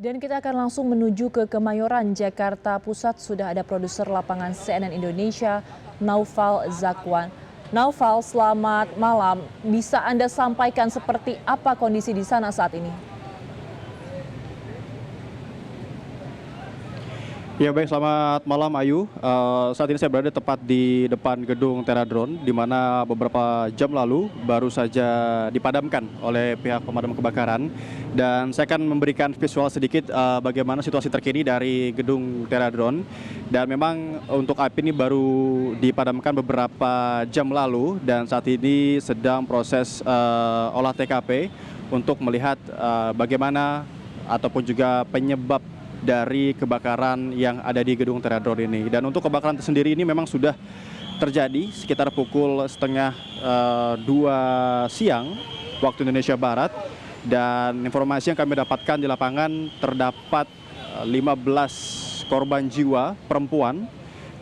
Dan kita akan langsung menuju ke Kemayoran, Jakarta Pusat. Sudah ada produser lapangan CNN Indonesia, Naufal Zakwan. Naufal, selamat malam. Bisa Anda sampaikan seperti apa kondisi di sana saat ini? Ya baik, selamat malam Ayu. Saat ini saya berada tepat di depan gedung Teradron, di mana beberapa jam lalu baru saja dipadamkan oleh pihak pemadam kebakaran. Dan saya akan memberikan visual sedikit bagaimana situasi terkini dari gedung Teradron. Dan memang untuk api ini baru dipadamkan beberapa jam lalu dan saat ini sedang proses olah TKP untuk melihat bagaimana ataupun juga penyebab dari kebakaran yang ada di gedung Teradron ini. Dan untuk kebakaran sendiri ini memang sudah terjadi sekitar pukul setengah 2 siang waktu Indonesia Barat. Dan informasi yang kami dapatkan di lapangan terdapat 15 korban jiwa perempuan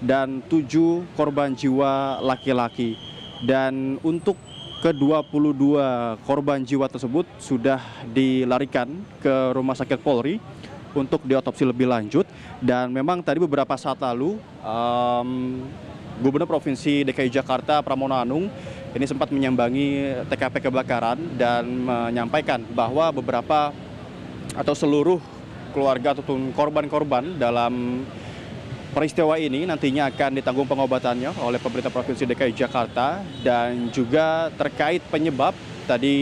dan 7 korban jiwa laki-laki. Dan untuk ke-22 korban jiwa tersebut sudah dilarikan ke Rumah Sakit Polri untuk diotopsi lebih lanjut. Dan memang tadi beberapa saat lalu Gubernur Provinsi DKI Jakarta Pramono Anung ini sempat menyambangi TKP kebakaran dan menyampaikan bahwa beberapa atau seluruh keluarga ataupun korban-korban dalam peristiwa ini nantinya akan ditanggung pengobatannya oleh pemerintah Provinsi DKI Jakarta. Dan juga terkait penyebab, tadi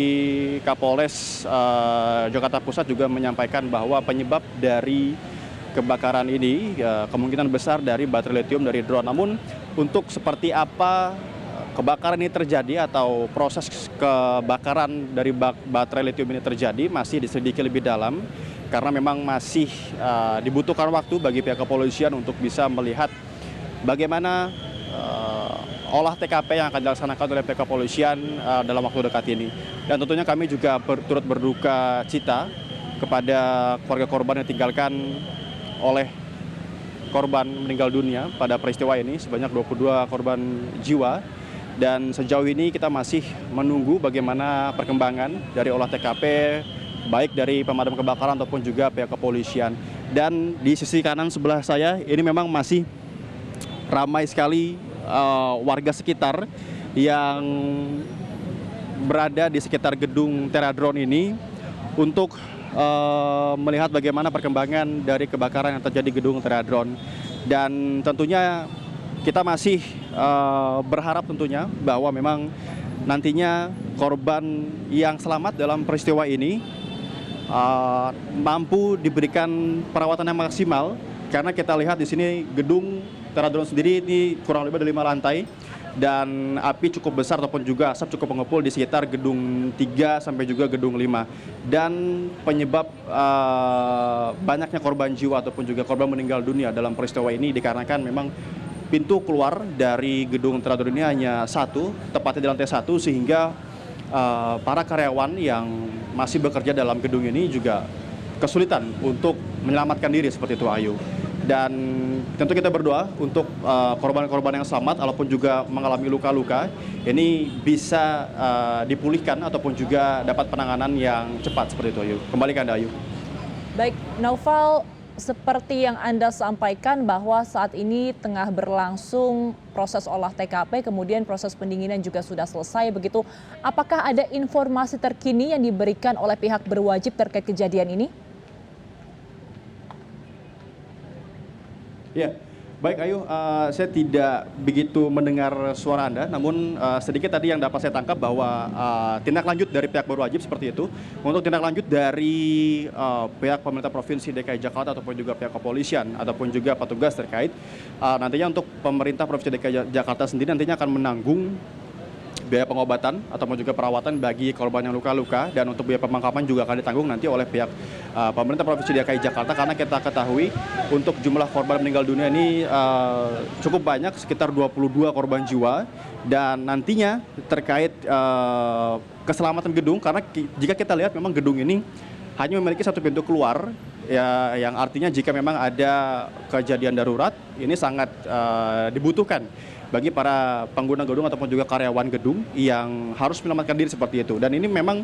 Kapolres Jakarta Pusat juga menyampaikan bahwa penyebab dari kebakaran ini kemungkinan besar dari baterai litium dari drone. Namun untuk seperti apa kebakaran ini terjadi atau proses kebakaran dari baterai litium ini terjadi masih diselidiki lebih dalam, karena memang masih dibutuhkan waktu bagi pihak kepolisian untuk bisa melihat bagaimana olah TKP yang akan dilaksanakan oleh pihak kepolisian dalam waktu dekat ini. Dan tentunya kami juga turut berduka cita kepada keluarga korban yang ditinggalkan oleh korban meninggal dunia pada peristiwa ini, sebanyak 22 korban jiwa. Dan sejauh ini kita masih menunggu bagaimana perkembangan dari olah TKP, baik dari pemadam kebakaran ataupun juga pihak kepolisian. Dan di sisi kanan sebelah saya ini memang masih ramai sekali warga sekitar yang berada di sekitar gedung Teradron ini untuk melihat bagaimana perkembangan dari kebakaran yang terjadi di gedung Teradron. Dan tentunya kita masih berharap tentunya bahwa memang nantinya korban yang selamat dalam peristiwa ini mampu diberikan perawatan yang maksimal, karena kita lihat di sini gedung Teradron sendiri ini kurang lebih ada 5 lantai dan api cukup besar ataupun juga asap cukup mengepul di sekitar gedung 3 sampai juga gedung 5. Dan penyebab banyaknya korban jiwa ataupun juga korban meninggal dunia dalam peristiwa ini dikarenakan memang pintu keluar dari gedung Teradron ini hanya satu, tepatnya di lantai 1, sehingga para karyawan yang masih bekerja dalam gedung ini juga kesulitan untuk menyelamatkan diri seperti itu, Ayu. Dan tentu kita berdoa untuk korban-korban yang selamat ataupun juga mengalami luka-luka ini bisa dipulihkan ataupun juga dapat penanganan yang cepat seperti itu, Ayu. Kembali ke Anda, Ayu. Baik, Naufal, seperti yang Anda sampaikan bahwa saat ini tengah berlangsung proses olah TKP, kemudian proses pendinginan juga sudah selesai begitu. Apakah ada informasi terkini yang diberikan oleh pihak berwajib terkait kejadian ini? Ya, baik Ayu, saya tidak begitu mendengar suara Anda, namun sedikit tadi yang dapat saya tangkap bahwa tindak lanjut dari pihak berwajib seperti itu. Untuk tindak lanjut dari pihak pemerintah Provinsi DKI Jakarta ataupun juga pihak kepolisian ataupun juga petugas terkait, nantinya untuk pemerintah Provinsi DKI Jakarta sendiri nantinya akan menanggung biaya pengobatan ataupun juga perawatan bagi korban yang luka-luka, dan untuk biaya pemakaman juga akan ditanggung nanti oleh pihak pemerintah Provinsi DKI Jakarta, karena kita ketahui untuk jumlah korban meninggal dunia ini cukup banyak, sekitar 22 korban jiwa. Dan nantinya terkait keselamatan gedung, karena jika kita lihat memang gedung ini hanya memiliki satu pintu keluar, ya, yang artinya jika memang ada kejadian darurat ini sangat dibutuhkan bagi para pengguna gedung ataupun juga karyawan gedung yang harus menyelamatkan diri seperti itu. Dan ini memang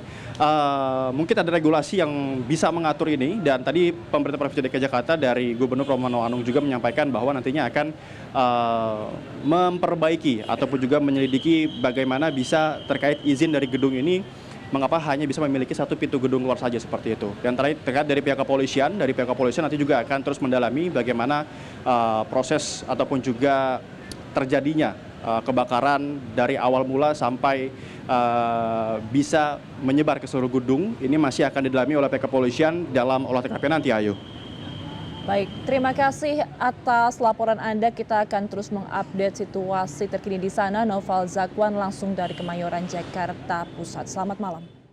mungkin ada regulasi yang bisa mengatur ini, dan tadi pemerintah Provinsi DKI Jakarta dari Gubernur Pramono Anung juga menyampaikan bahwa nantinya akan memperbaiki ataupun juga menyelidiki bagaimana bisa terkait izin dari gedung ini, mengapa hanya bisa memiliki satu pintu gedung keluar saja seperti itu. Dan terkait dari pihak kepolisian nanti juga akan terus mendalami bagaimana proses ataupun juga terjadinya kebakaran dari awal mula sampai bisa menyebar ke seluruh gedung. Ini masih akan didalami oleh pihak kepolisian dalam olah TKP nanti, Ayu. Baik, terima kasih atas laporan Anda. Kita akan terus mengupdate situasi terkini di sana. Noval Zakwan langsung dari Kemayoran, Jakarta Pusat. Selamat malam.